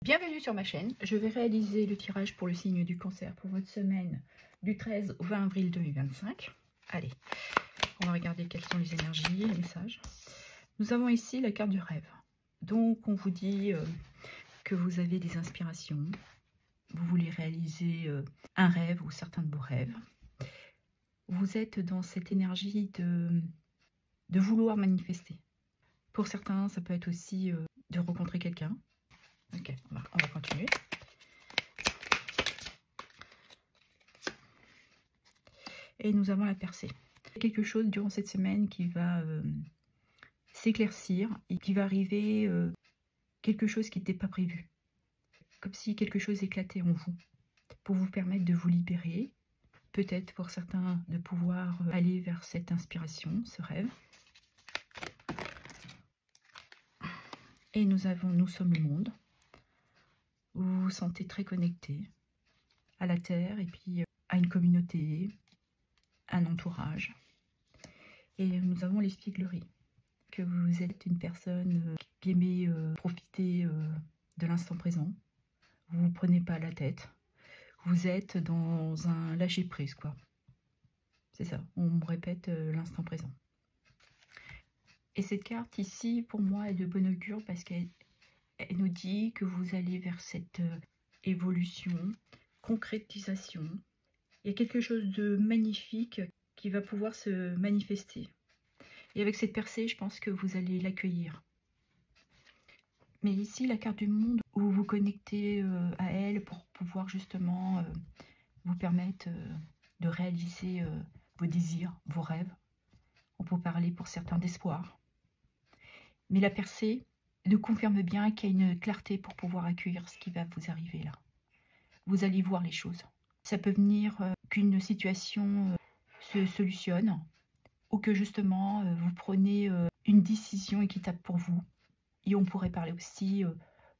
Bienvenue sur ma chaîne. Je vais réaliser le tirage pour le signe du Cancer pour votre semaine du 13 au 20 avril 2025. Allez, on va regarder quelles sont les énergies, les messages. Nous avons ici la carte du rêve. Donc, on vous dit que vous avez des inspirations. Vous voulez réaliser un rêve ou certains de vos rêves. Vous êtes dans cette énergie de vouloir manifester. Pour certains, ça peut être aussi de rencontrer quelqu'un. Ok, on va continuer. Et nous avons la percée. Quelque chose durant cette semaine qui va s'éclaircir et qui va arriver quelque chose qui n'était pas prévu. Comme si quelque chose éclatait en vous pour vous permettre de vous libérer. Peut-être pour certains de pouvoir aller vers cette inspiration, ce rêve. Et nous sommes le monde. Vous vous sentez très connecté à la Terre et puis à une communauté, un entourage. Et nous avons l'espièglerie, que vous êtes une personne qui aimez profiter de l'instant présent. Vous ne vous prenez pas la tête. Vous êtes dans un lâcher-prise, quoi. C'est ça, on me répète l'instant présent. Et cette carte ici, pour moi, est de bon augure parce qu'elle nous dit que vous allez vers cette évolution, concrétisation. Il y a quelque chose de magnifique qui va pouvoir se manifester. Et avec cette percée, je pense que vous allez l'accueillir. Mais ici, la carte du monde, où vous vous connectez à elle pour pouvoir justement vous permettre de réaliser vos désirs, vos rêves. On peut parler pour certains d'espoir. Mais la percée nous confirme bien qu'il y a une clarté pour pouvoir accueillir ce qui va vous arriver là. Vous allez voir les choses. Ça peut venir qu'une situation se solutionne ou que justement vous prenez une décision équitable pour vous. Et on pourrait parler aussi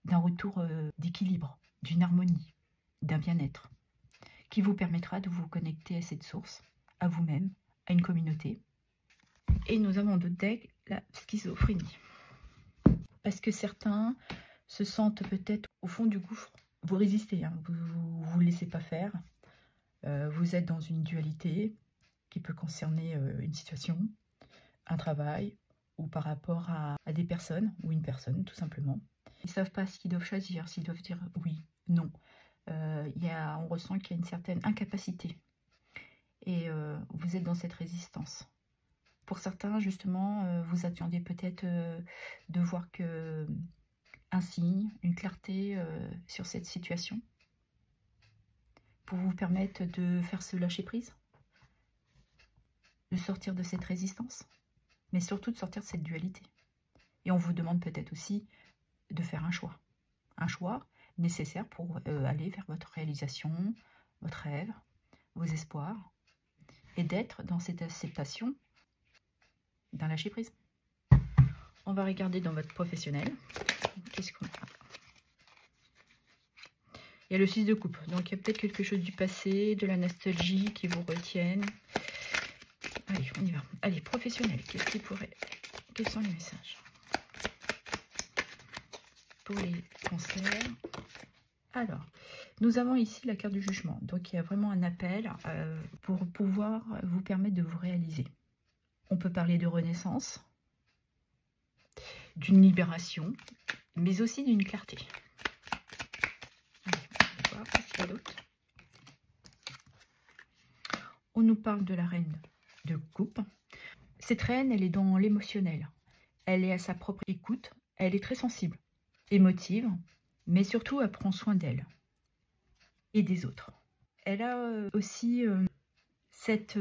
d'un retour d'équilibre, d'une harmonie, d'un bien-être qui vous permettra de vous connecter à cette source, à vous-même, à une communauté. Et nous avons d'autres decks, la schizophrénie. Parce que certains se sentent peut-être au fond du gouffre. Vous résistez, hein, vous ne vous laissez pas faire. Vous êtes dans une dualité qui peut concerner une situation, un travail, ou par rapport à des personnes, ou une personne tout simplement. Ils ne savent pas ce qu'ils doivent choisir, s'ils doivent dire oui, non. On ressent qu'il y a une certaine incapacité. Et vous êtes dans cette résistance. Pour certains, justement, vous attendiez peut-être de voir un signe, une clarté sur cette situation pour vous permettre de faire ce lâcher-prise, de sortir de cette résistance, mais surtout de sortir de cette dualité. Et on vous demande peut-être aussi de faire un choix nécessaire pour aller vers votre réalisation, votre rêve, vos espoirs, et d'être dans cette acceptation d'un lâcher-prise. On va regarder dans votre professionnel. Qu'est-ce qu'on a? Il y a le 6 de coupe. Donc, il y a peut-être quelque chose du passé, de la nostalgie qui vous retienne. Allez, on y va. Allez, professionnel. Quels sont les messages pour les cancers? Alors, nous avons ici la carte du jugement. Donc, il y a vraiment un appel pour pouvoir vous permettre de vous réaliser. On peut parler de renaissance, d'une libération, mais aussi d'une clarté. Allez, on va voir ce qu'il y a d'autre. On nous parle de la reine de coupe. Cette reine, elle est dans l'émotionnel. Elle est à sa propre écoute. Elle est très sensible, émotive, mais surtout, elle prend soin d'elle et des autres. Elle a aussi cette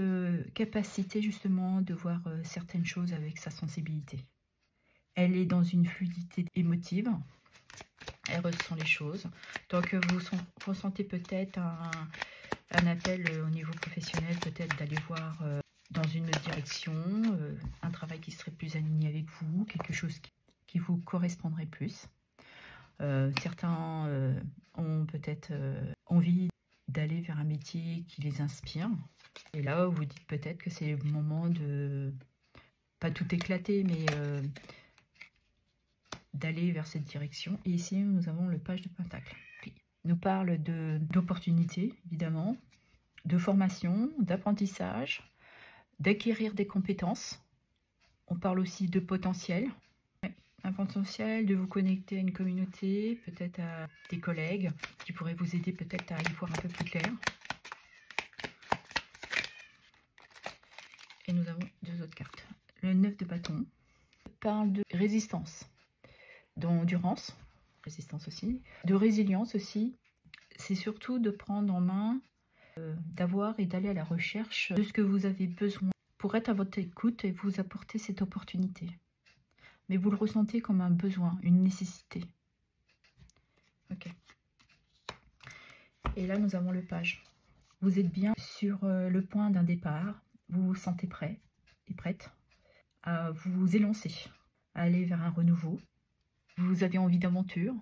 capacité justement de voir certaines choses avec sa sensibilité. Elle est dans une fluidité émotive, elle ressent les choses. Donc vous ressentez peut-être un appel au niveau professionnel, peut-être d'aller voir dans une autre direction, un travail qui serait plus aligné avec vous, quelque chose qui vous correspondrait plus. Certains ont peut-être envie d'aller vers un métier qui les inspire. Et là, vous dites peut-être que c'est le moment de, pas tout éclater, mais d'aller vers cette direction. Et ici, nous avons le page de Pentacle. Il nous parle d'opportunités, évidemment, de formation, d'apprentissage, d'acquérir des compétences. On parle aussi de potentiel. Un potentiel de vous connecter à une communauté, peut-être à des collègues qui pourraient vous aider peut-être à y voir un peu plus clair. Et nous avons deux autres cartes. Le 9 de bâton parle de résistance, d'endurance, résistance aussi, de résilience aussi. C'est surtout de prendre en main, d'avoir et d'aller à la recherche de ce que vous avez besoin pour être à votre écoute et vous apporter cette opportunité. Mais vous le ressentez comme un besoin, une nécessité. Ok. Et là, nous avons le page. Vous êtes bien sur le point d'un départ. Vous vous sentez prêt et prête à vous élancer, à aller vers un renouveau. Vous avez envie d'aventure.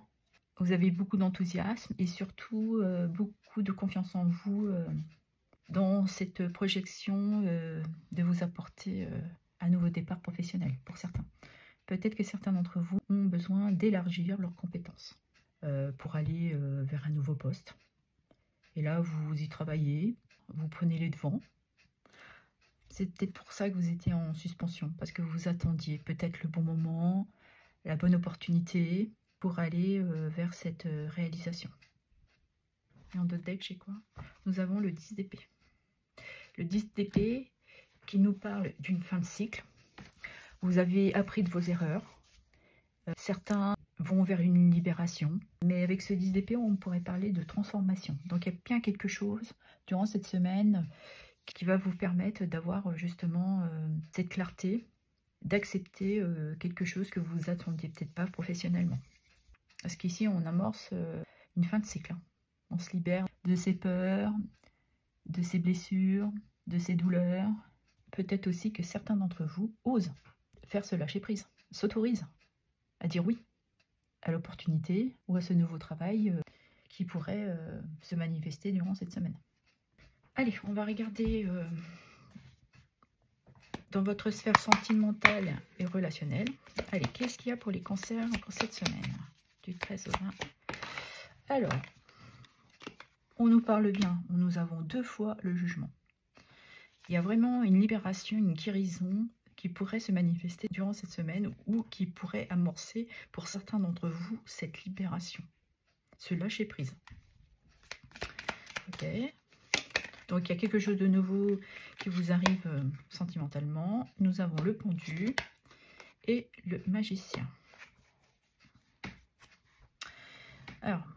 Vous avez beaucoup d'enthousiasme et surtout beaucoup de confiance en vous dans cette projection de vous apporter un nouveau départ professionnel pour certains. Peut-être que certains d'entre vous ont besoin d'élargir leurs compétences pour aller vers un nouveau poste. Et là, vous y travaillez, vous prenez les devants. C'est peut-être pour ça que vous étiez en suspension, parce que vous attendiez peut-être le bon moment, la bonne opportunité pour aller vers cette réalisation. Et en d'autres decks, j'ai quoi? Nous avons le 10 d'épée. Le 10 d'épée qui nous parle d'une fin de cycle. Vous avez appris de vos erreurs. Certains vont vers une libération. Mais avec ce 10 d'épée, on pourrait parler de transformation. Donc il y a bien quelque chose durant cette semaine qui va vous permettre d'avoir justement cette clarté, d'accepter quelque chose que vous attendiez peut-être pas professionnellement. Parce qu'ici, on amorce une fin de cycle. On se libère de ses peurs, de ses blessures, de ses douleurs. Peut-être aussi que certains d'entre vous osent faire ce lâcher-prise, s'autorisent à dire oui à l'opportunité ou à ce nouveau travail qui pourrait se manifester durant cette semaine. Allez, on va regarder dans votre sphère sentimentale et relationnelle. Allez, qu'est-ce qu'il y a pour les cancers pour cette semaine? Du 13 au 20. Alors, on nous parle bien. Nous avons 2 fois le jugement. Il y a vraiment une libération, une guérison qui pourrait se manifester durant cette semaine ou qui pourrait amorcer pour certains d'entre vous cette libération, ce lâcher prise. Ok. Donc il y a quelque chose de nouveau qui vous arrive sentimentalement. Nous avons le pendu et le magicien. Alors,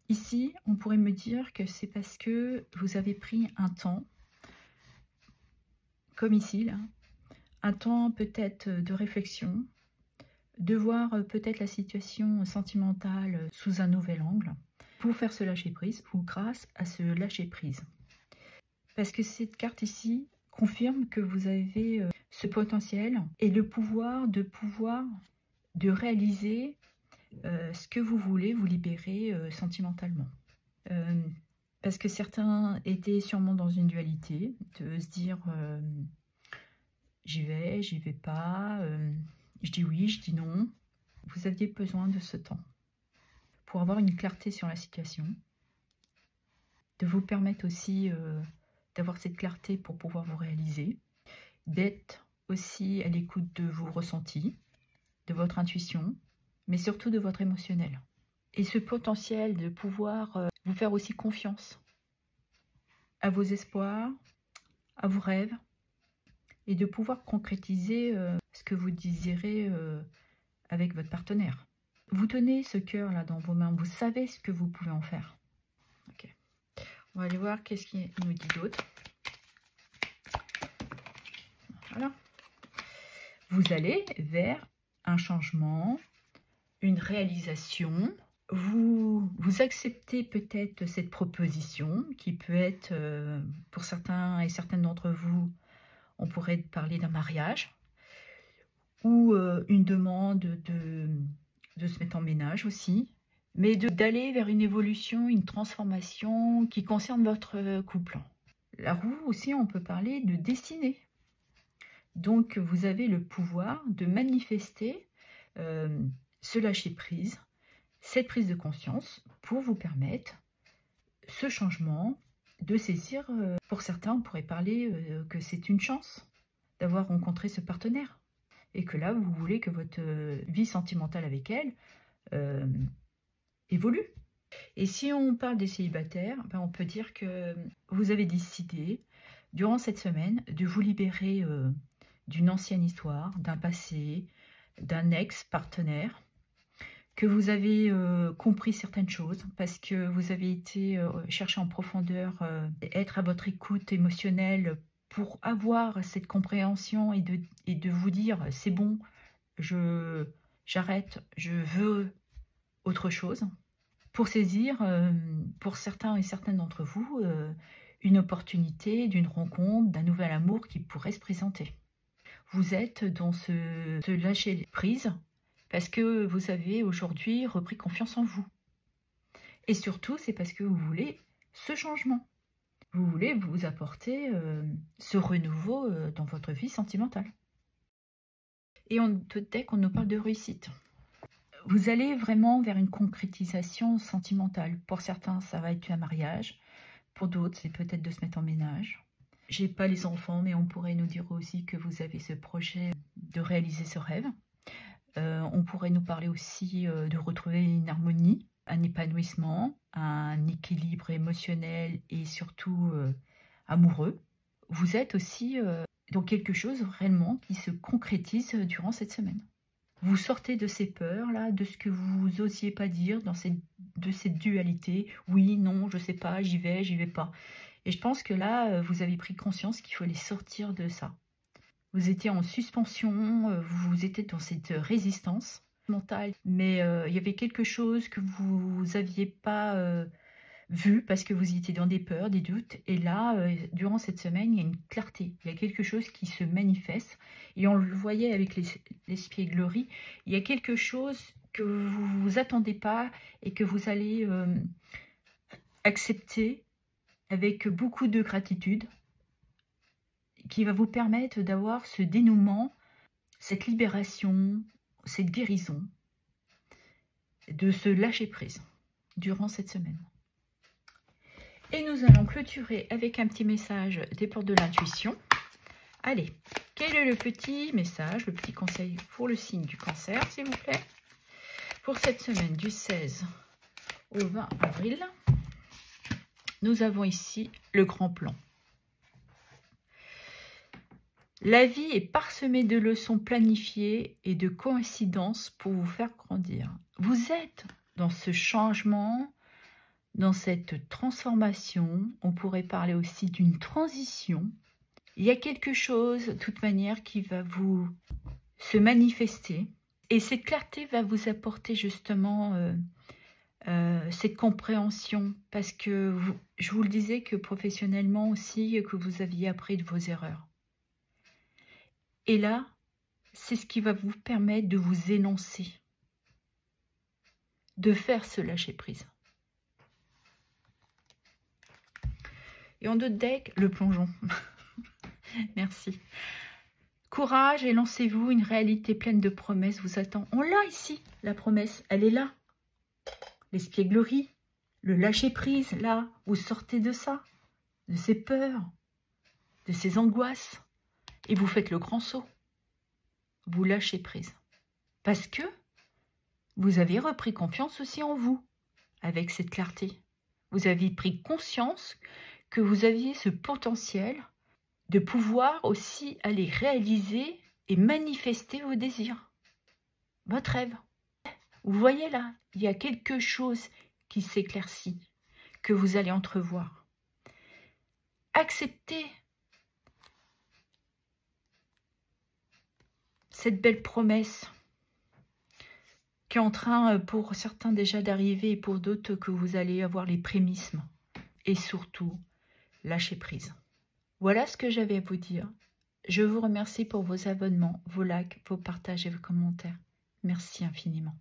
ici, on pourrait me dire que c'est parce que vous avez pris un temps, comme ici, là, un temps peut-être de réflexion, de voir peut-être la situation sentimentale sous un nouvel angle, pour faire ce lâcher-prise ou grâce à ce lâcher-prise. Parce que cette carte ici confirme que vous avez ce potentiel et le pouvoir de réaliser ce que vous voulez vous libérer sentimentalement. Parce que certains étaient sûrement dans une dualité, de se dire j'y vais pas, je dis oui, je dis non. Vous aviez besoin de ce temps pour avoir une clarté sur la situation, de vous permettre aussi d'avoir cette clarté pour pouvoir vous réaliser, d'être aussi à l'écoute de vos ressentis, de votre intuition, mais surtout de votre émotionnel. Et ce potentiel de pouvoir vous faire aussi confiance à vos espoirs, à vos rêves, et de pouvoir concrétiser ce que vous désirez avec votre partenaire. Vous tenez ce cœur-là dans vos mains, vous savez ce que vous pouvez en faire. Okay. On va aller voir qu'est-ce qu'il nous dit d'autre. Voilà. Vous allez vers un changement, une réalisation. Vous acceptez peut-être cette proposition qui peut être, pour certains et certaines d'entre vous, on pourrait parler d'un mariage ou une demande de se mettre en ménage aussi, mais d'aller vers une évolution, une transformation qui concerne votre couple. La roue aussi, on peut parler de destinée. Donc, vous avez le pouvoir de manifester ce lâcher-prise, cette prise de conscience pour vous permettre ce changement de saisir. Pour certains, on pourrait parler que c'est une chance d'avoir rencontré ce partenaire et que là, vous voulez que votre vie sentimentale avec elle évolue. Et si on parle des célibataires, ben on peut dire que vous avez décidé, durant cette semaine, de vous libérer d'une ancienne histoire, d'un passé, d'un ex-partenaire, que vous avez compris certaines choses, parce que vous avez été chercher en profondeur, être à votre écoute émotionnelle pour avoir cette compréhension et de vous dire « c'est bon, j'arrête, je veux autre chose ». Pour saisir, pour certains et certaines d'entre vous, une opportunité d'une rencontre, d'un nouvel amour qui pourrait se présenter. Vous êtes dans ce lâcher prise parce que vous avez aujourd'hui repris confiance en vous. Et surtout, c'est parce que vous voulez ce changement. Vous voulez vous apporter ce renouveau dans votre vie sentimentale. Et dès qu'on nous parle de réussite. Vous allez vraiment vers une concrétisation sentimentale. Pour certains, ça va être un mariage. Pour d'autres, c'est peut-être de se mettre en ménage. J'ai pas les enfants, mais on pourrait nous dire aussi que vous avez ce projet de réaliser ce rêve. On pourrait nous parler aussi de retrouver une harmonie, un épanouissement, un équilibre émotionnel et surtout amoureux. Vous êtes aussi dans quelque chose réellement qui se concrétise durant cette semaine. Vous sortez de ces peurs-là, de ce que vous n'osiez pas dire, de cette dualité. Oui, non, je ne sais pas, j'y vais pas. Et je pense que là, vous avez pris conscience qu'il fallait sortir de ça. Vous étiez en suspension, vous étiez dans cette résistance mentale. Mais il y avait quelque chose que vous n'aviez pas vu parce que vous étiez dans des peurs, des doutes. Et là, durant cette semaine, il y a une clarté. Il y a quelque chose qui se manifeste. Et on le voyait avec l'espièglerie. Il y a quelque chose que vous ne vous attendez pas et que vous allez accepter avec beaucoup de gratitude, qui va vous permettre d'avoir ce dénouement, cette libération, cette guérison, de se lâcher prise durant cette semaine. Et nous allons clôturer avec un petit message des portes de l'intuition. Allez, quel est le petit message, le petit conseil pour le signe du Cancer, s'il vous plaît, pour cette semaine du 16 au 20 avril. Nous avons ici le grand plan. La vie est parsemée de leçons planifiées et de coïncidences pour vous faire grandir. Vous êtes dans ce changement, dans cette transformation. On pourrait parler aussi d'une transition. Il y a quelque chose, de toute manière, qui va vous se manifester. Et cette clarté va vous apporter justement cette compréhension. Parce que je vous le disais que professionnellement aussi, que vous aviez appris de vos erreurs. Et là, c'est ce qui va vous permettre de vous énoncer, de faire ce lâcher-prise. Et en deux decks, le plongeon. Merci. Courage et lancez-vous, une réalité pleine de promesses vous attend. On l'a ici, la promesse, elle est là. L'espièglerie, le lâcher-prise, là, vous sortez de ça, de ces peurs, de ces angoisses. Et vous faites le grand saut. Vous lâchez prise. Parce que vous avez repris confiance aussi en vous, avec cette clarté. Vous avez pris conscience que vous aviez ce potentiel de pouvoir aussi aller réaliser et manifester vos désirs. Votre rêve. Vous voyez là, il y a quelque chose qui s'éclaircit, que vous allez entrevoir. Acceptez cette belle promesse qui est en train, pour certains déjà d'arriver et pour d'autres que vous allez avoir les prémices. Et surtout, lâcher prise. Voilà ce que j'avais à vous dire. Je vous remercie pour vos abonnements, vos likes, vos partages et vos commentaires. Merci infiniment.